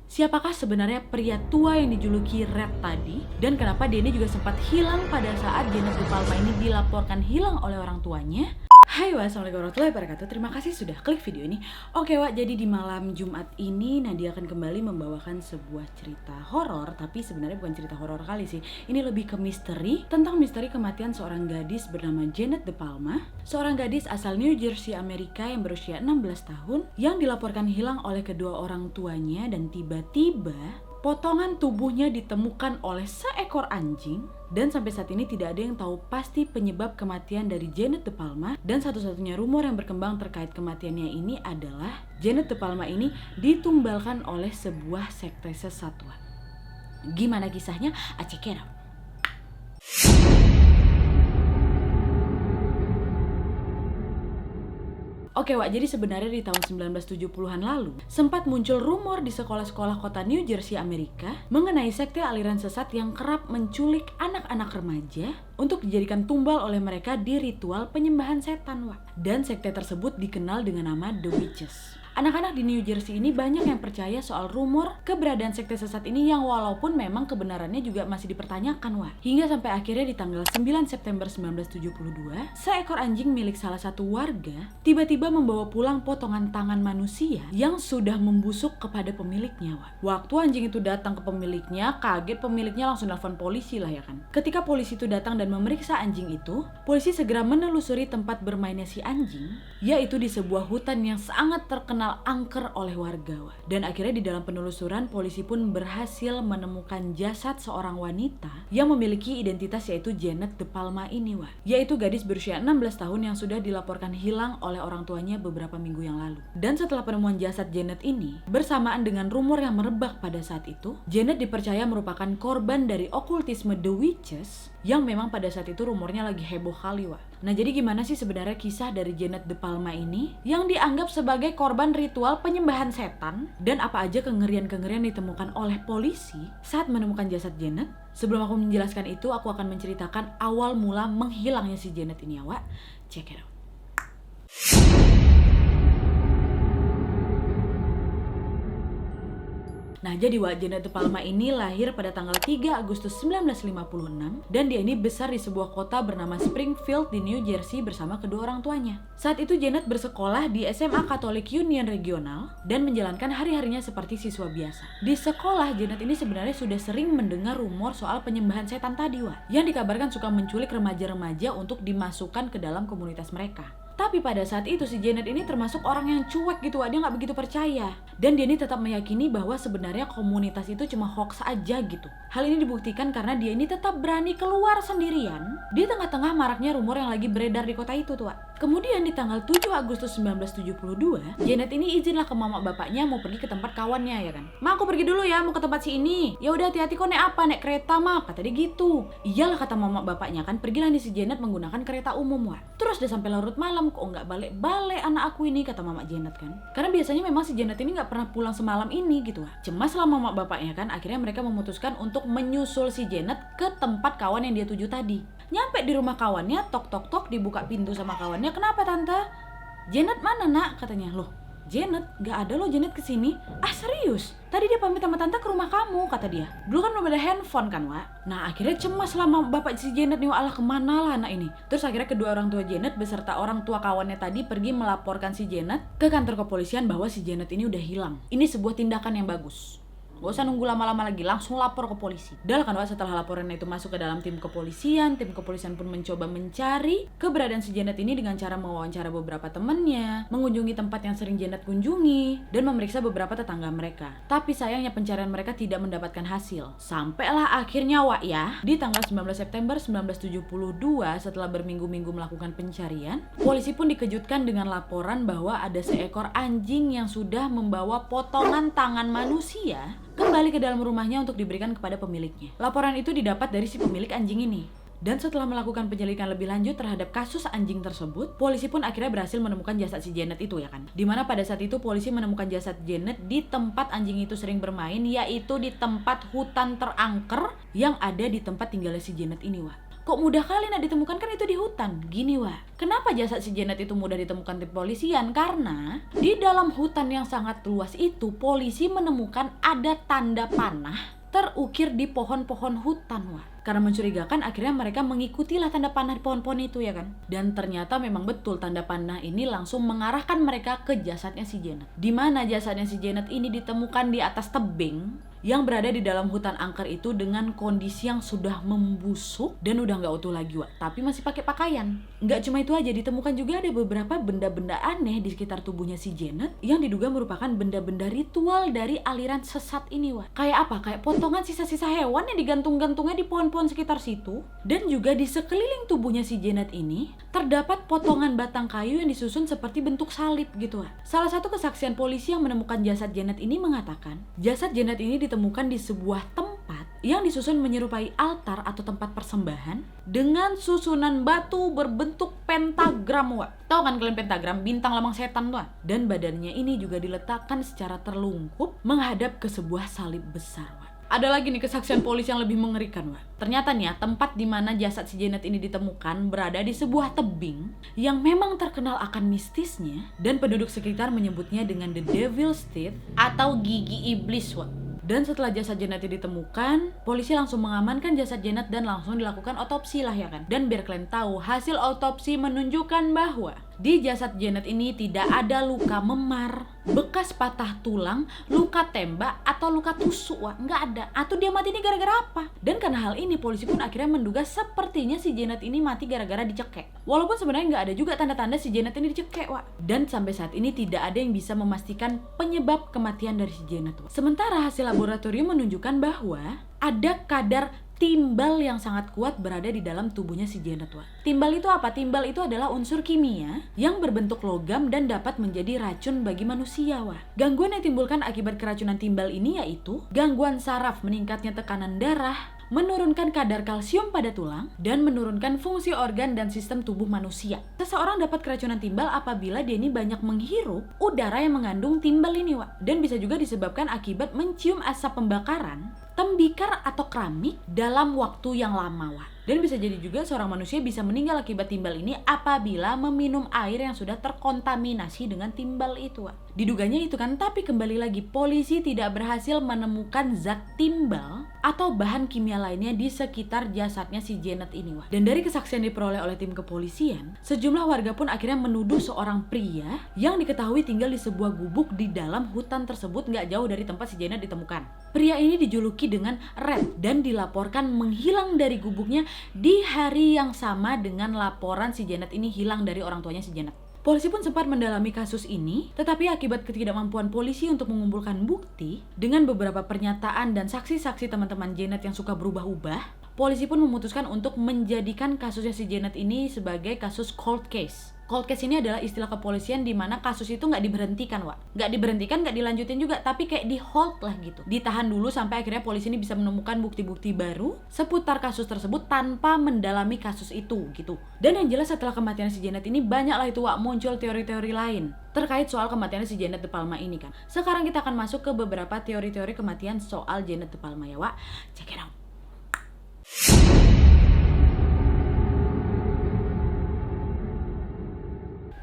Siapakah sebenarnya pria tua yang dijuluki Red tadi? Dan kenapa dia ini juga sempat hilang pada saat Janet De Palma ini dilaporkan hilang oleh orang tuanya? Hai wassalamualaikum warahmatullahi wabarakatuh. Terima kasih sudah klik video ini. Oke Wak, jadi di malam Jumat ini Nadia akan kembali membawakan sebuah cerita horor. Tapi sebenarnya bukan cerita horor kali sih. Ini lebih ke misteri, tentang misteri kematian seorang gadis bernama Janet De Palma. Seorang gadis asal New Jersey, Amerika yang berusia 16 tahun yang dilaporkan hilang oleh kedua orang tuanya, dan tiba-tiba potongan tubuhnya ditemukan oleh seekor anjing. Dan sampai saat ini tidak ada yang tahu pasti penyebab kematian dari Janet De Palma. Dan satu-satunya rumor yang berkembang terkait kematiannya ini adalah Janet De Palma ini ditumbalkan oleh sebuah sekte sesat. Gimana kisahnya? Check it out. Oke Wak, jadi sebenarnya di tahun 1970-an lalu sempat muncul rumor di sekolah-sekolah kota New Jersey, Amerika mengenai sekte aliran sesat yang kerap menculik anak-anak remaja untuk dijadikan tumbal oleh mereka di ritual penyembahan setan Wak. Dan sekte tersebut dikenal dengan nama The Witches. Anak-anak di New Jersey ini banyak yang percaya soal rumor keberadaan sekte sesat ini yang walaupun memang kebenarannya juga masih dipertanyakan Wak. Hingga sampai akhirnya di tanggal 9 September 1972, seekor anjing milik salah satu warga tiba-tiba membawa pulang potongan tangan manusia yang sudah membusuk kepada pemiliknya Wak. Waktu anjing itu datang ke pemiliknya, kaget pemiliknya langsung nelfon polisi lah ya kan. Ketika polisi itu datang dan memeriksa anjing itu, polisi segera menelusuri tempat bermainnya si anjing, yaitu di sebuah hutan yang sangat terkenal angker oleh warga Wak. Dan akhirnya di dalam penelusuran polisi pun berhasil menemukan jasad seorang wanita yang memiliki identitas yaitu Janet De Palma ini Wak. Yaitu gadis berusia 16 tahun yang sudah dilaporkan hilang oleh orang tuanya beberapa minggu yang lalu. Dan setelah penemuan jasad Janet ini, bersamaan dengan rumor yang merebak pada saat itu, Janet dipercaya merupakan korban dari okultisme The Witches yang memang pada saat itu rumornya lagi heboh kali Wak. Nah jadi gimana sih sebenarnya kisah dari Janet De Palma ini yang dianggap sebagai korban ritual penyembahan setan, dan apa aja kengerian-kengerian ditemukan oleh polisi saat menemukan jasad Janet? Sebelum aku menjelaskan itu, aku akan menceritakan awal mula menghilangnya si Janet ini ya Wak. Check it out. Nah jadi Wak, Janet De Palma ini lahir pada tanggal 3 Agustus 1956 dan dia ini besar di sebuah kota bernama Springfield di New Jersey bersama kedua orang tuanya. Saat itu Janet bersekolah di SMA Catholic Union Regional dan menjalankan hari-harinya seperti siswa biasa. Di sekolah Janet ini sebenarnya sudah sering mendengar rumor soal penyembahan setan tadi Wak, yang dikabarkan suka menculik remaja-remaja untuk dimasukkan ke dalam komunitas mereka. Tapi pada saat itu si Janet ini termasuk orang yang cuek gitu Wak, dia gak begitu percaya. Dan dia ini tetap meyakini bahwa sebenarnya komunitas itu cuma hoax aja gitu. Hal ini dibuktikan karena dia ini tetap berani keluar sendirian di tengah-tengah maraknya rumor yang lagi beredar di kota itu tuh Wak. Kemudian di tanggal 7 Agustus 1972, Janet ini izinlah ke mama bapaknya mau pergi ke tempat kawannya ya kan. "Ma, aku pergi dulu ya, mau ke tempat si ini." "Ya udah hati-hati kok, naik apa? Naik kereta, Ma," kata dia gitu. Iyalah kata mama bapaknya kan, pergilah nih si Janet menggunakan kereta umum Wak. Terus udah sampai larut malam, kok nggak balik-balik anak aku ini, kata mama Janet kan. Karena biasanya memang si Janet ini nggak pernah pulang semalam ini gitu Wak. Cemas lah mama bapaknya kan, akhirnya mereka memutuskan untuk menyusul si Janet ke tempat kawan yang dia tuju tadi. Nyampe di rumah kawannya, tok-tok-tok, dibuka pintu sama kawannya. "Kenapa tante?" "Janet mana nak?" katanya. "Loh Janet? Gak ada loh Janet kesini." "Ah serius? Tadi dia pamit sama tante ke rumah kamu," kata dia. "Dulu kan belum ada handphone kan Wak." Nah akhirnya cemas lah bapak si Janet nih, alah kemana lah anak ini. Terus akhirnya kedua orang tua Janet beserta orang tua kawannya tadi pergi melaporkan si Janet ke kantor kepolisian bahwa si Janet ini udah hilang. Ini sebuah tindakan yang bagus. Gak usah nunggu lama-lama lagi, langsung lapor ke polisi. Dan kan Wak, setelah laporan itu masuk ke dalam tim kepolisian pun mencoba mencari keberadaan si Janet ini dengan cara mewawancara beberapa temannya, mengunjungi tempat yang sering Janet kunjungi, dan memeriksa beberapa tetangga mereka. Tapi sayangnya pencarian mereka tidak mendapatkan hasil. Sampailah akhirnya Wak ya, di tanggal 19 September 1972 setelah berminggu-minggu melakukan pencarian, polisi pun dikejutkan dengan laporan bahwa ada seekor anjing yang sudah membawa potongan tangan manusia kembali ke dalam rumahnya untuk diberikan kepada pemiliknya. Laporan itu didapat dari si pemilik anjing ini. Dan setelah melakukan penyelidikan lebih lanjut terhadap kasus anjing tersebut, polisi pun akhirnya berhasil menemukan jasad si Janet itu ya kan. Dimana pada saat itu polisi menemukan jasad Janet di tempat anjing itu sering bermain, yaitu di tempat hutan terangker yang ada di tempat tinggalnya si Janet ini Wak. Kok mudah kali nak ditemukan, kan itu di hutan. Gini Wak, kenapa jasad si Janet itu mudah ditemukan tim polisian? Karena di dalam hutan yang sangat luas itu, polisi menemukan ada tanda panah terukir di pohon-pohon hutan Wak. Karena mencurigakan, akhirnya mereka mengikutilah tanda panah di pohon-pohon itu ya kan. Dan ternyata memang betul tanda panah ini langsung mengarahkan mereka ke jasadnya si Janet. Di mana jasadnya si Janet ini ditemukan di atas tebing yang berada di dalam hutan angker itu dengan kondisi yang sudah membusuk dan udah nggak utuh lagi Wak, tapi masih pakai pakaian. Nggak cuma itu aja, ditemukan juga ada beberapa benda-benda aneh di sekitar tubuhnya si Janet yang diduga merupakan benda-benda ritual dari aliran sesat ini Wak. Kayak apa? Kayak potongan sisa-sisa hewan yang digantung-gantungnya di pohon-pohon sekitar situ. Dan juga di sekeliling tubuhnya si Janet ini terdapat potongan batang kayu yang disusun seperti bentuk salib gitu Wak. Salah satu kesaksian polisi yang menemukan jasad Janet ini mengatakan, jasad Janet ini ditemukan di sebuah tempat yang disusun menyerupai altar atau tempat persembahan dengan susunan batu berbentuk pentagram Wak. Tahu kan kalian pentagram? Bintang lambang setan tuh. Dan badannya ini juga diletakkan secara terlungkup menghadap ke sebuah salib besar Wak. Ada lagi nih kesaksian polisi yang lebih mengerikan Wak. Ternyata nih ya, tempat di mana jasad si Janet ini ditemukan berada di sebuah tebing yang memang terkenal akan mistisnya, dan penduduk sekitar menyebutnya dengan The Devil's Teeth atau gigi iblis Wak. Dan setelah jasad Janet ditemukan, polisi langsung mengamankan jasad Janet dan langsung dilakukan otopsi lah ya kan. Dan biar kalian tahu, hasil otopsi menunjukkan bahwa di jasad Janet ini tidak ada luka memar, bekas patah tulang, luka tembak, atau luka tusuk Wak. Nggak ada. Atau dia mati ini gara-gara apa? Dan karena hal ini, polisi pun akhirnya menduga sepertinya si Janet ini mati gara-gara dicekek. Walaupun sebenarnya nggak ada juga tanda-tanda si Janet ini dicekek Wak. Dan sampai saat ini tidak ada yang bisa memastikan penyebab kematian dari si Janet Wak. Sementara hasil laboratorium menunjukkan bahwa ada kadar timbal yang sangat kuat berada di dalam tubuhnya si Janet Wak. Timbal itu apa? Timbal itu adalah unsur kimia yang berbentuk logam dan dapat menjadi racun bagi manusia Wak. Gangguan yang timbulkan akibat keracunan timbal ini yaitu gangguan saraf, meningkatnya tekanan darah, menurunkan kadar kalsium pada tulang, dan menurunkan fungsi organ dan sistem tubuh manusia. Seseorang dapat keracunan timbal apabila dia ini banyak menghirup udara yang mengandung timbal ini Wak. Dan bisa juga disebabkan akibat mencium asap pembakaran tembikar atau keramik dalam waktu yang lama Wak. Dan bisa jadi juga seorang manusia bisa meninggal akibat timbal ini apabila meminum air yang sudah terkontaminasi dengan timbal itu Wak. Diduganya itu kan, tapi kembali lagi polisi tidak berhasil menemukan zat timbal atau bahan kimia lainnya di sekitar jasadnya si Janet ini Wak. Dan dari kesaksian diperoleh oleh tim kepolisian, sejumlah warga pun akhirnya menuduh seorang pria yang diketahui tinggal di sebuah gubuk di dalam hutan tersebut nggak jauh dari tempat si Janet ditemukan. Pria ini dijuluki dengan Red dan dilaporkan menghilang dari gubuknya di hari yang sama dengan laporan si Janet ini hilang dari orang tuanya si Janet. Polisi pun sempat mendalami kasus ini, tetapi akibat ketidakmampuan polisi untuk mengumpulkan bukti dengan beberapa pernyataan dan saksi-saksi teman-teman Janet yang suka berubah-ubah, polisi pun memutuskan untuk menjadikan kasusnya si Janet ini sebagai kasus cold case. Cold case ini adalah istilah kepolisian di mana kasus itu nggak diberhentikan Wak. Nggak diberhentikan, nggak dilanjutin juga, tapi kayak di hold lah gitu. Ditahan dulu sampai akhirnya polisi ini bisa menemukan bukti-bukti baru seputar kasus tersebut tanpa mendalami kasus itu gitu. Dan yang jelas setelah kematian si Janet ini banyaklah itu Wak muncul teori-teori lain terkait soal kematian si Janet De Palma ini kan. Sekarang kita akan masuk ke beberapa teori-teori kematian soal Janet De Palma ya Wak. Check it out.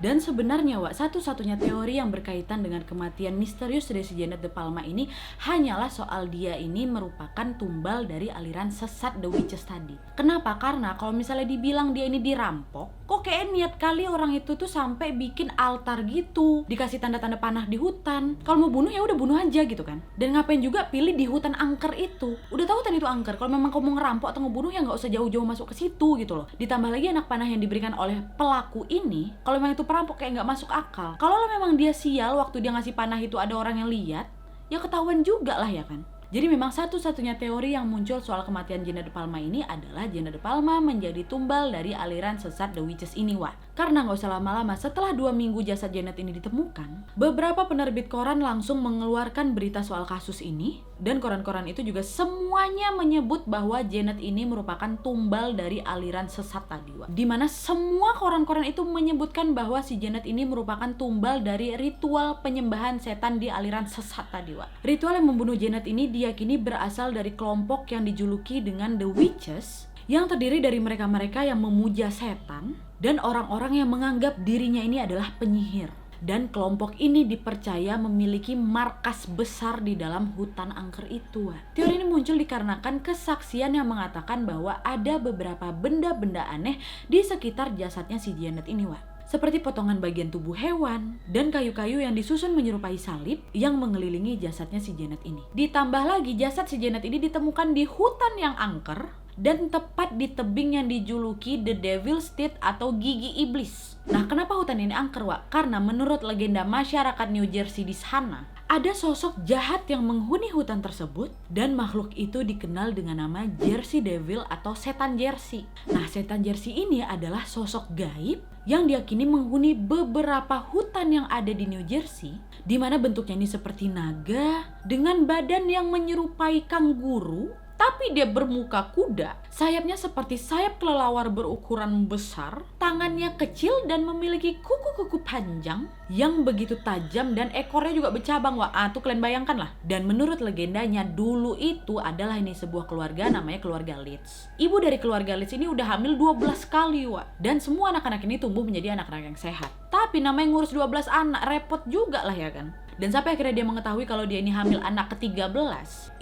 Dan sebenarnya Wak, satu-satunya teori yang berkaitan dengan kematian misterius dari si Janet De Palma ini hanyalah soal dia ini merupakan tumbal dari aliran sesat The Witches tadi. Kenapa? Karena kalau misalnya dibilang dia ini dirampok, kok kayak niat kali orang itu tuh sampai bikin altar gitu, dikasih tanda-tanda panah di hutan. Kalau mau bunuh ya udah bunuh aja gitu kan. Dan ngapain juga pilih di hutan angker itu? Udah tahu kan itu angker. Kalau memang kamu mau ngerampok atau ngebunuh ya nggak usah jauh-jauh masuk ke situ gitu loh. Ditambah lagi anak panah yang diberikan oleh pelaku ini, kalau memang itu perampok kayak nggak masuk akal. Kalau memang dia sial waktu dia ngasih panah itu ada orang yang lihat, ya ketahuan juga lah ya kan. Jadi memang satu-satunya teori yang muncul soal kematian Janet De Palma ini adalah Janet De Palma menjadi tumbal dari aliran sesat The Witches ini Wak. Karena nggak usah lama-lama, setelah 2 minggu jasad Janet ini ditemukan, beberapa penerbit koran langsung mengeluarkan berita soal kasus ini. Dan koran-koran itu juga semuanya menyebut bahwa Janet ini merupakan tumbal dari aliran sesat tadi Wak. Dimana semua koran-koran itu menyebutkan bahwa si Janet ini merupakan tumbal dari ritual penyembahan setan di aliran sesat tadi Wak. Ritual yang membunuh Janet ini diyakini berasal dari kelompok yang dijuluki dengan The Witches yang terdiri dari mereka-mereka yang memuja setan dan orang-orang yang menganggap dirinya ini adalah penyihir. Dan kelompok ini dipercaya memiliki markas besar di dalam hutan angker itu. Teori ini muncul dikarenakan kesaksian yang mengatakan bahwa ada beberapa benda-benda aneh di sekitar jasadnya si Janet ini, seperti potongan bagian tubuh hewan dan kayu-kayu yang disusun menyerupai salib yang mengelilingi jasadnya si Janet ini. Ditambah lagi jasad si Janet ini ditemukan di hutan yang angker dan tepat di tebing yang dijuluki The Devil's Teeth atau gigi iblis. Nah, kenapa hutan ini angker, Karena menurut legenda masyarakat New Jersey di sana, ada sosok jahat yang menghuni hutan tersebut dan makhluk itu dikenal dengan nama Jersey Devil atau setan Jersey. Nah, setan Jersey ini adalah sosok gaib yang diyakini menghuni beberapa hutan yang ada di New Jersey, di mana bentuknya ini seperti naga dengan badan yang menyerupai kanguru, tapi dia bermuka kuda, sayapnya seperti sayap kelelawar berukuran besar, tangannya kecil dan memiliki kuku-kuku panjang yang begitu tajam dan ekornya juga bercabang, tuh kalian bayangkan lah. Dan menurut legendanya dulu itu adalah ini sebuah keluarga namanya keluarga Leeds. Ibu dari keluarga Leeds ini udah hamil 12 kali, dan semua anak-anak ini tumbuh menjadi anak-anak yang sehat. Tapi namanya ngurus 12 anak repot juga lah ya kan. Dan sampai akhirnya dia mengetahui kalau dia ini hamil anak ke-13.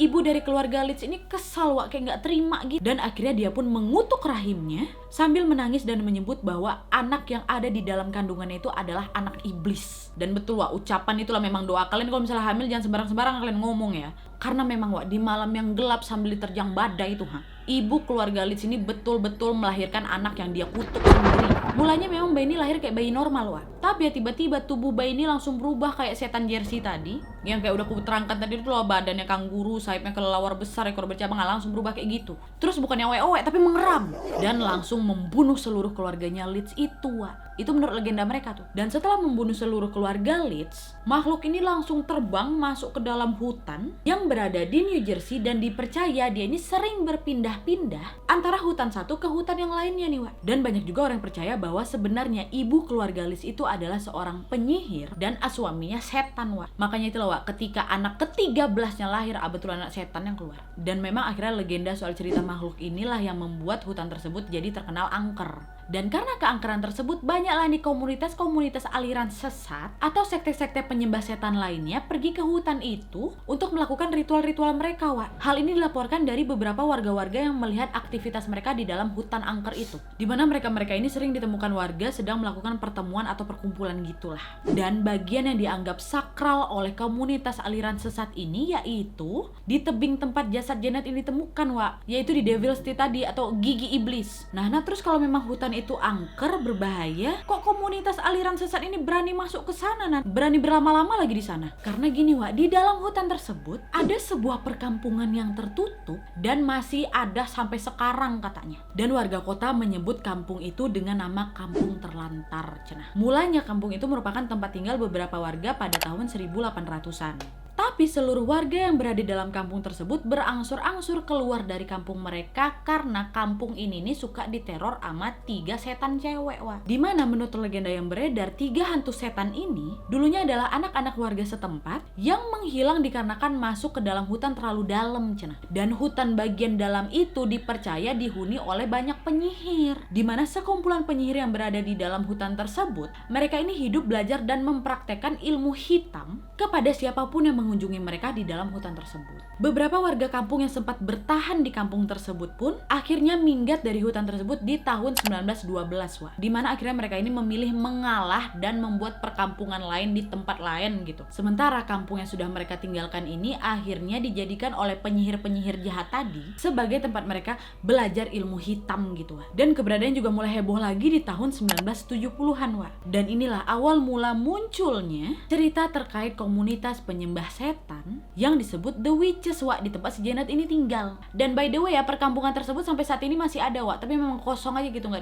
Ibu dari keluarga Leeds ini kesal, kayak gak terima gitu. Dan akhirnya dia pun mengutuk rahimnya sambil menangis dan menyebut bahwa anak yang ada di dalam kandungannya itu adalah anak iblis. Dan betul, ucapan itulah memang doa. Kalian kalau misalnya hamil jangan sembarang-sembarang kalian ngomong ya. Karena memang di malam yang gelap sambil diterjang badai itu, ibu keluarga Leeds ini betul-betul melahirkan anak yang dia kutuk sendiri. Mulanya memang bayi ini lahir kayak bayi normal, tapi ya tiba-tiba tubuh bayi ini langsung berubah kayak setan Jersey tadi, yang kayak udah aku terangkan tadi itu loh, badannya kanguru, sayapnya kelelawar besar, ekor bercabang, langsung berubah kayak gitu. Terus bukannya owe-owe tapi mengeram dan langsung membunuh seluruh keluarganya Leeds itu, Itu menurut legenda mereka tuh. Dan setelah membunuh seluruh keluarga Leeds, makhluk ini langsung terbang masuk ke dalam hutan yang berada di New Jersey dan dipercaya dia ini sering berpindah-pindah antara hutan satu ke hutan yang lainnya nih, Dan banyak juga orang yang percaya bahwa sebenarnya ibu keluarga Leeds itu adalah seorang penyihir dan suaminya setan, Makanya itulah, ketika anak ke-13-nya lahir, betul anak setan yang keluar. Dan memang akhirnya legenda soal cerita makhluk inilah yang membuat hutan tersebut jadi terkenal angker. Dan karena keangkeran tersebut, banyaklah nih komunitas-komunitas aliran sesat atau sekte-sekte penyembah setan lainnya pergi ke hutan itu untuk melakukan ritual-ritual mereka, Hal ini dilaporkan dari beberapa warga-warga yang melihat aktivitas mereka di dalam hutan angker itu, di mana mereka-mereka ini sering ditemukan warga sedang melakukan pertemuan atau perkumpulan gitulah. Dan bagian yang dianggap sakral oleh komunitas aliran sesat ini yaitu di tebing tempat jasad Janet ini ditemukan, yaitu di Devil's Teeth tadi atau gigi iblis. Nah terus kalau memang hutan itu angker, berbahaya, kok komunitas aliran sesat ini berani masuk ke sana, berani berlama-lama lagi di sana? Karena gini, di dalam hutan tersebut ada sebuah perkampungan yang tertutup dan masih ada sampai sekarang katanya. Dan warga kota menyebut kampung itu dengan nama Kampung Terlantar, cenah. Mulanya kampung itu merupakan tempat tinggal beberapa warga pada tahun 1800-an. Tapi seluruh warga yang berada dalam kampung tersebut berangsur-angsur keluar dari kampung mereka karena kampung ini nih suka diteror sama 3 setan cewek, Dimana menurut legenda yang beredar, 3 hantu setan ini dulunya adalah anak-anak warga setempat yang menghilang dikarenakan masuk ke dalam hutan terlalu dalam, cenah. Dan hutan bagian dalam itu dipercaya dihuni oleh banyak penyihir. Dimana sekumpulan penyihir yang berada di dalam hutan tersebut, mereka ini hidup, belajar, dan mempraktekkan ilmu hitam kepada siapapun yang mengunjungi mereka di dalam hutan tersebut. Beberapa warga kampung yang sempat bertahan di kampung tersebut pun akhirnya minggat dari hutan tersebut di tahun 1912, di mana akhirnya mereka ini memilih mengalah dan membuat perkampungan lain di tempat lain gitu. Sementara kampung yang sudah mereka tinggalkan ini akhirnya dijadikan oleh penyihir-penyihir jahat tadi sebagai tempat mereka belajar ilmu hitam gitu, Dan keberadaan juga mulai heboh lagi di tahun 1970-an, Dan inilah awal mula munculnya cerita terkait komunitas penyembah setan yang disebut The Witches, di tempat si Janet ini tinggal. Dan by the way perkampungan tersebut sampai saat ini masih ada, tapi memang kosong aja gitu,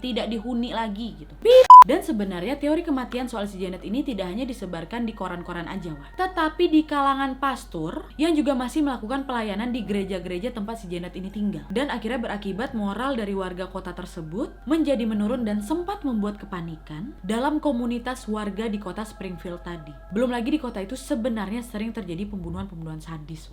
tidak dihuni lagi gitu. Dan sebenarnya teori kematian soal si Janet ini tidak hanya disebarkan di koran-koran aja, tetapi di kalangan pastor yang juga masih melakukan pelayanan di gereja-gereja tempat si Janet ini tinggal. Dan akhirnya berakibat moral dari warga kota tersebut menjadi menurun dan sempat membuat kepanikan dalam komunitas warga di kota Springfield tadi. Belum lagi di kota itu sebenarnya sering terjadi pembunuhan-pembunuhan sadis.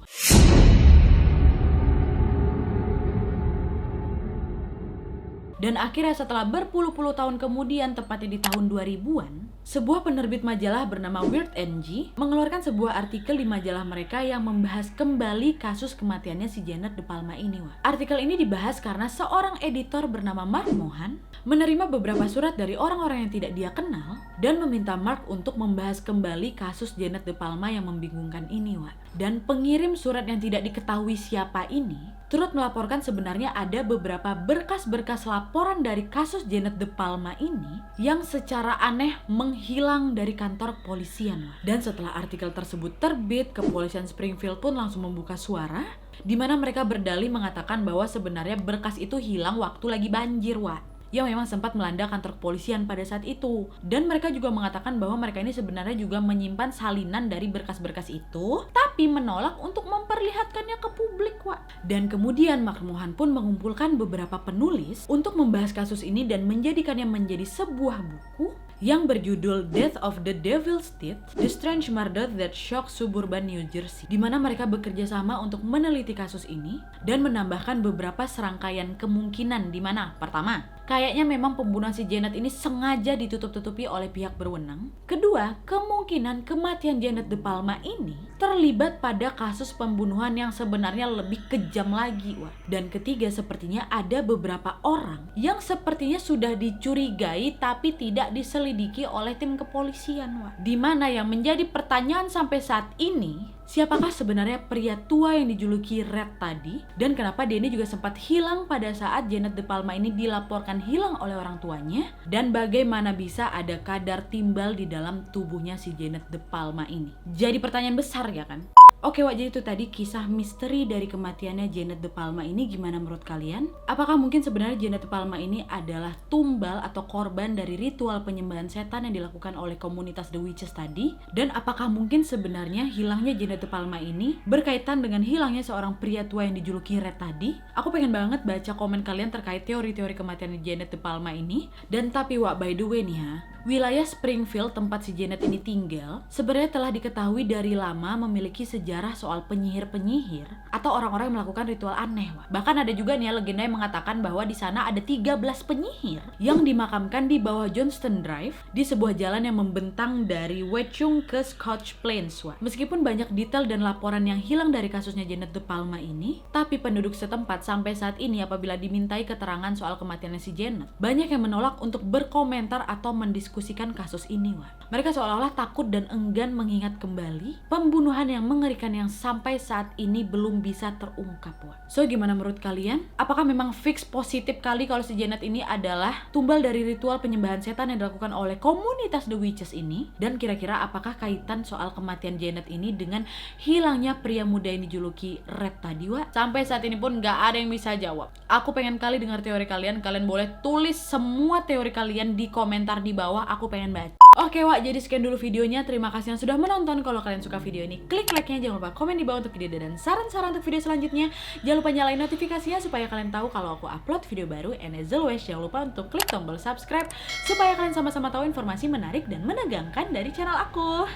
Dan akhirnya setelah berpuluh-puluh tahun kemudian, tepatnya di tahun 2000-an, sebuah penerbit majalah bernama Weird NG mengeluarkan sebuah artikel di majalah mereka yang membahas kembali kasus kematiannya si Janet De Palma ini. Wah. Artikel ini dibahas karena seorang editor bernama Mark Mohan menerima beberapa surat dari orang-orang yang tidak dia kenal dan meminta Mark untuk membahas kembali kasus Janet De Palma yang membingungkan ini. Wah. Dan pengirim surat yang tidak diketahui siapa ini turut melaporkan sebenarnya ada beberapa berkas-berkas laporan dari kasus Janet De Palma ini yang secara aneh menghilang dari kantor kepolisian. Dan setelah artikel tersebut terbit, kepolisian Springfield pun langsung membuka suara di mana mereka berdalih mengatakan bahwa sebenarnya berkas itu hilang waktu lagi banjir, Wak, yang memang sempat melanda kantor kepolisian pada saat itu. Dan mereka juga mengatakan bahwa mereka ini sebenarnya juga menyimpan salinan dari berkas-berkas itu, tapi menolak untuk memperlihatkannya ke publik, Wak. Dan kemudian Mark Mohan pun mengumpulkan beberapa penulis untuk membahas kasus ini dan menjadikannya menjadi sebuah buku yang berjudul Death of the Devil's Teeth: The Strange Murder That Shocked Suburban New Jersey, di mana mereka bekerja sama untuk meneliti kasus ini dan menambahkan beberapa serangkaian kemungkinan, di mana pertama, kayaknya memang pembunuhan si Janet ini sengaja ditutup-tutupi oleh pihak berwenang. Kedua, kemungkinan kematian Janet De Palma ini terlibat pada kasus pembunuhan yang sebenarnya lebih kejam lagi, Wah. Dan ketiga, sepertinya ada beberapa orang yang sepertinya sudah dicurigai tapi tidak diselidiki oleh tim kepolisian, Wah. Dimana yang menjadi pertanyaan sampai saat ini, siapakah sebenarnya pria tua yang dijuluki Red tadi? Dan kenapa dia ini juga sempat hilang pada saat Janet De Palma ini dilaporkan hilang oleh orang tuanya? Dan bagaimana bisa ada kadar timbal di dalam tubuhnya si Janet De Palma ini? Jadi pertanyaan besar ya kan? Oke, Wak, jadi itu tadi kisah misteri dari kematiannya Janet De Palma ini. Gimana menurut kalian? Apakah mungkin sebenarnya Janet De Palma ini adalah tumbal atau korban dari ritual penyembahan setan yang dilakukan oleh komunitas The Witches tadi? Dan apakah mungkin sebenarnya hilangnya Janet De Palma ini berkaitan dengan hilangnya seorang pria tua yang dijuluki Red tadi? Aku pengen banget baca komen kalian terkait teori-teori kematian Janet De Palma ini. Dan tapi, Wak, by the way nih ya, wilayah Springfield tempat si Janet ini tinggal sebenarnya telah diketahui dari lama memiliki sejarah soal penyihir-penyihir atau orang-orang yang melakukan ritual aneh, Wak. Bahkan ada juga nih ya, legenda yang mengatakan bahwa di sana ada 13 penyihir yang dimakamkan di bawah Johnston Drive di sebuah jalan yang membentang dari Watchung ke Scotch Plains, Wak. Meskipun banyak detail dan laporan yang hilang dari kasusnya Janet De Palma ini, tapi penduduk setempat sampai saat ini apabila dimintai keterangan soal kematiannya si Janet, banyak yang menolak untuk berkomentar atau mendiskusikan kasus ini, Wak. Mereka seolah-olah takut dan enggan mengingat kembali pembunuhan yang mengerikan yang sampai saat ini belum bisa terungkap, Wak. So, gimana menurut kalian? Apakah memang fix positif kali kalau si Janet ini adalah tumbal dari ritual penyembahan setan yang dilakukan oleh komunitas The Witches ini? Dan kira-kira apakah kaitan soal kematian Janet ini dengan hilangnya pria muda yang dijuluki Red tadi, Wak? Sampai saat ini pun gak ada yang bisa jawab. Aku pengen kali dengar teori kalian. Kalian boleh tulis semua teori kalian di komentar di bawah. Aku pengen baca. Oke, Wak, jadi sekian dulu videonya. Terima kasih yang sudah menonton. Kalau kalian suka video ini, klik like-nya. Jangan lupa komen di bawah untuk ide dan saran-saran untuk video selanjutnya. Jangan lupa nyalain notifikasinya supaya kalian tahu kalau aku upload video baru. And as always, jangan lupa untuk klik tombol subscribe supaya kalian sama-sama tahu informasi menarik dan menegangkan dari channel aku.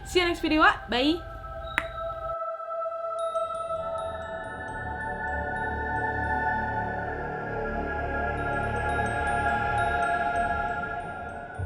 See you next video, Wak. Bye!